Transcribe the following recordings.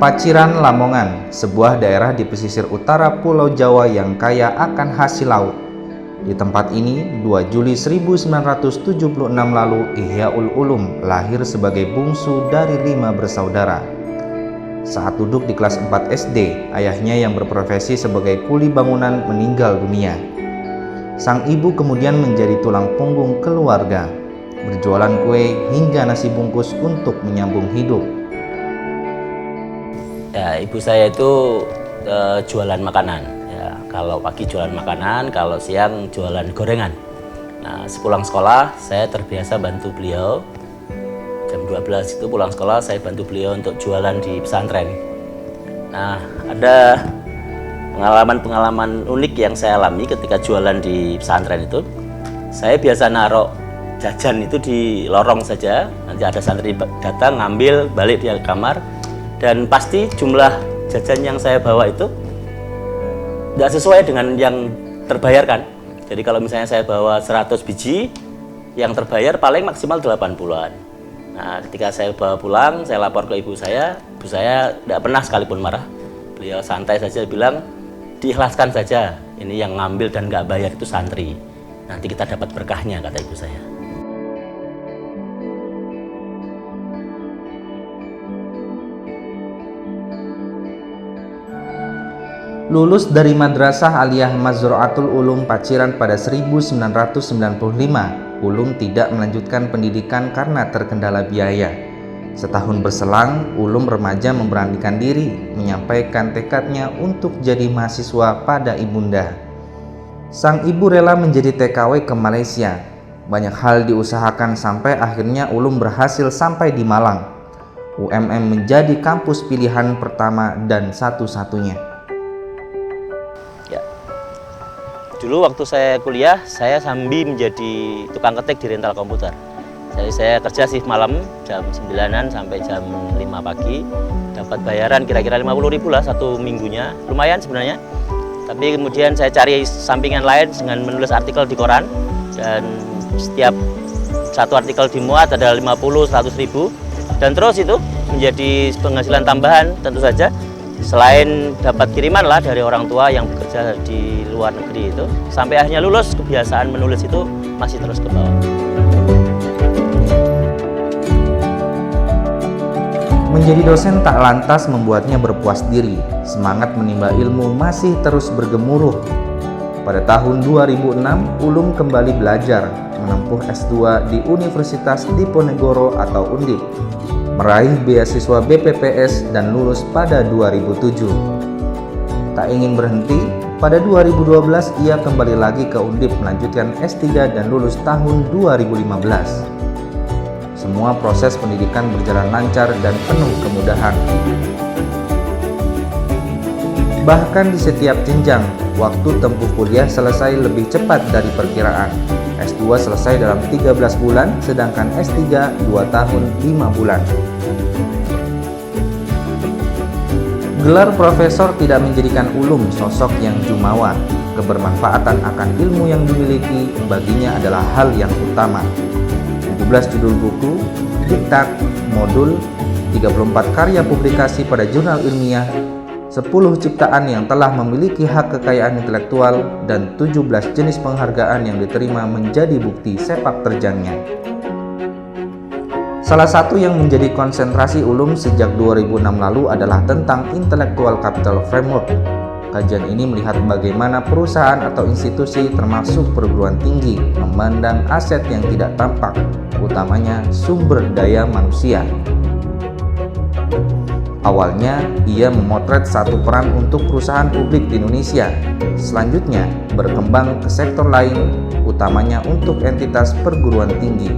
Paciran Lamongan, sebuah daerah di pesisir utara Pulau Jawa yang kaya akan hasil laut. Di tempat ini, 2 Juli 1976 lalu, Ihyaul Ulum lahir sebagai bungsu dari 5 bersaudara. Saat duduk di kelas 4 SD, ayahnya yang berprofesi sebagai kuli bangunan meninggal dunia. Sang ibu kemudian menjadi tulang punggung keluarga, berjualan kue hingga nasi bungkus untuk menyambung hidup. Ya, ibu saya itu jualan makanan. Ya, kalau pagi jualan makanan, kalau siang jualan gorengan. Nah, sepulang sekolah saya terbiasa bantu beliau. Jam 12 itu pulang sekolah saya bantu beliau untuk jualan di pesantren. Nah, ada pengalaman-pengalaman unik yang saya alami ketika jualan di pesantren itu. Saya biasa naruh jajan itu di lorong saja. Nanti ada santri datang ngambil, balik di kamar. Dan pasti jumlah jajan yang saya bawa itu tidak sesuai dengan yang terbayarkan. Jadi kalau misalnya saya bawa 100 biji, yang terbayar paling maksimal 80-an. Nah, ketika saya bawa pulang, saya lapor ke ibu saya tidak pernah sekalipun marah. Beliau santai saja bilang, diikhlaskan saja, ini yang ngambil dan nggak bayar itu santri. Nanti kita dapat berkahnya, kata ibu saya. Lulus dari Madrasah Aliyah Mazra'atul Ulum Paciran pada 1995, Ulum tidak melanjutkan pendidikan karena terkendala biaya. Setahun berselang, Ulum remaja memberanikan diri menyampaikan tekadnya untuk jadi mahasiswa pada ibunda. Sang ibu rela menjadi TKW ke Malaysia. Banyak hal diusahakan sampai akhirnya Ulum berhasil sampai di Malang. UMM menjadi kampus pilihan pertama dan satu-satunya. Dulu waktu saya kuliah, saya sambil menjadi tukang ketik di rental komputer. Jadi saya kerja shift malam jam 9-an sampai jam 5 pagi. Dapat bayaran kira-kira 50.000 lah satu minggunya. Lumayan sebenarnya. Tapi kemudian saya cari sampingan lain dengan menulis artikel di koran. Dan setiap satu artikel dimuat ada 50-100 ribu. Dan terus itu menjadi penghasilan tambahan tentu saja. Selain dapat kiriman lah dari orang tua yang bekerja di luar negeri itu, sampai akhirnya lulus, kebiasaan menulis itu masih terus ke bawah. Menjadi dosen tak lantas membuatnya berpuas diri. Semangat menimba ilmu masih terus bergemuruh. Pada tahun 2006, Ulum kembali belajar, menempuh S2 di Universitas Diponegoro atau Undip. Meraih beasiswa BPPS dan lulus pada 2007. Tak ingin berhenti, pada 2012 ia kembali lagi ke Undip melanjutkan S3 dan lulus tahun 2015. Semua proses pendidikan berjalan lancar dan penuh kemudahan. Bahkan di setiap jenjang, waktu tempuh kuliah selesai lebih cepat dari perkiraan. S2 selesai dalam 13 bulan, sedangkan S3 2 tahun 5 bulan. Gelar profesor tidak menjadikan Ulum sosok yang jumawa. Kebermanfaatan akan ilmu yang dimiliki baginya adalah hal yang utama. 17 judul buku, diktat, modul, 34 karya publikasi pada jurnal ilmiah, 10 ciptaan yang telah memiliki hak kekayaan intelektual, dan 17 jenis penghargaan yang diterima menjadi bukti sepak terjangnya. Salah satu yang menjadi konsentrasi Ulum sejak 2006 lalu adalah tentang Intellectual Capital Framework. Kajian ini melihat bagaimana perusahaan atau institusi termasuk perguruan tinggi memandang aset yang tidak tampak, utamanya sumber daya manusia. Awalnya, ia memotret satu peran untuk perusahaan publik di Indonesia. Selanjutnya, berkembang ke sektor lain, utamanya untuk entitas perguruan tinggi.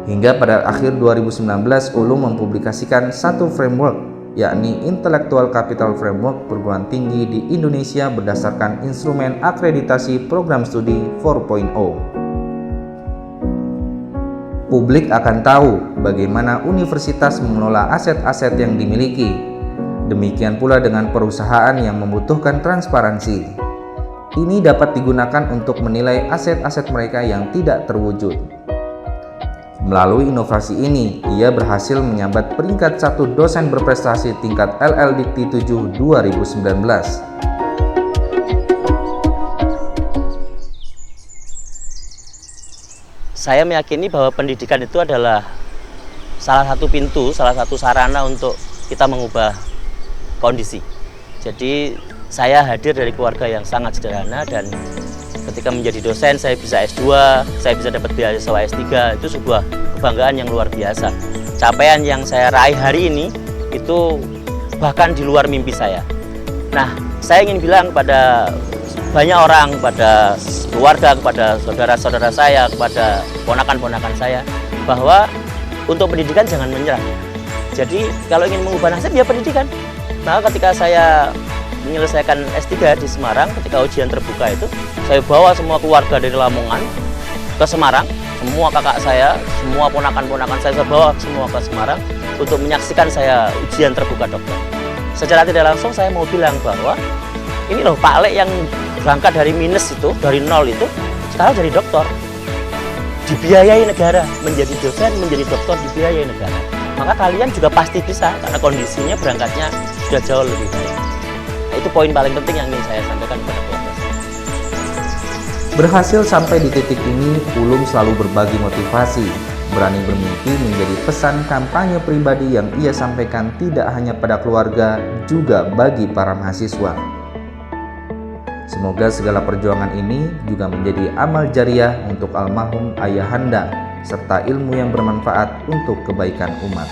Hingga pada akhir 2019, Ulum mempublikasikan satu framework, yakni Intellectual Capital Framework Perguruan Tinggi di Indonesia berdasarkan instrumen akreditasi program studi 4.0. Publik akan tahu bagaimana universitas mengelola aset-aset yang dimiliki. Demikian pula dengan perusahaan yang membutuhkan transparansi. Ini dapat digunakan untuk menilai aset-aset mereka yang tidak terwujud. Melalui inovasi ini, ia berhasil menyambat peringkat 1 dosen berprestasi tingkat LL Dikti 7 2019. Saya meyakini bahwa pendidikan itu adalah salah satu pintu, salah satu sarana untuk kita mengubah kondisi. Jadi saya hadir dari keluarga yang sangat sederhana, dan ketika menjadi dosen saya bisa S2, saya bisa dapat beasiswa S3, itu sebuah kebanggaan yang luar biasa. Capaian yang saya raih hari ini itu bahkan di luar mimpi saya. Nah, saya ingin bilang kepada banyak orang, kepada keluarga, kepada saudara-saudara saya, kepada ponakan-ponakan saya, bahwa untuk pendidikan jangan menyerah. Jadi kalau ingin mengubah nasib ya pendidikan. Maka ketika saya menyelesaikan S3 di Semarang, ketika ujian terbuka itu, saya bawa semua keluarga dari Lamongan ke Semarang, semua kakak saya, semua ponakan-ponakan saya bawa semua ke Semarang untuk menyaksikan saya ujian terbuka dokter. Secara tidak langsung saya mau bilang bahwa ini loh Pak Lek yang berangkat dari minus itu, dari nol itu, sekarang jadi dokter. Dibiayai negara, menjadi dosen, menjadi dokter dibiayai negara. Maka kalian juga pasti bisa, karena kondisinya berangkatnya sudah jauh lebih baik. Itu poin paling penting yang ingin saya sampaikan kepada keluarga saya. Berhasil sampai di titik ini, Ulum selalu berbagi motivasi. Berani bermimpi menjadi pesan kampanye pribadi yang ia sampaikan tidak hanya pada keluarga, juga bagi para mahasiswa. Semoga segala perjuangan ini juga menjadi amal jariah untuk almarhum ayahanda, serta ilmu yang bermanfaat untuk kebaikan umat.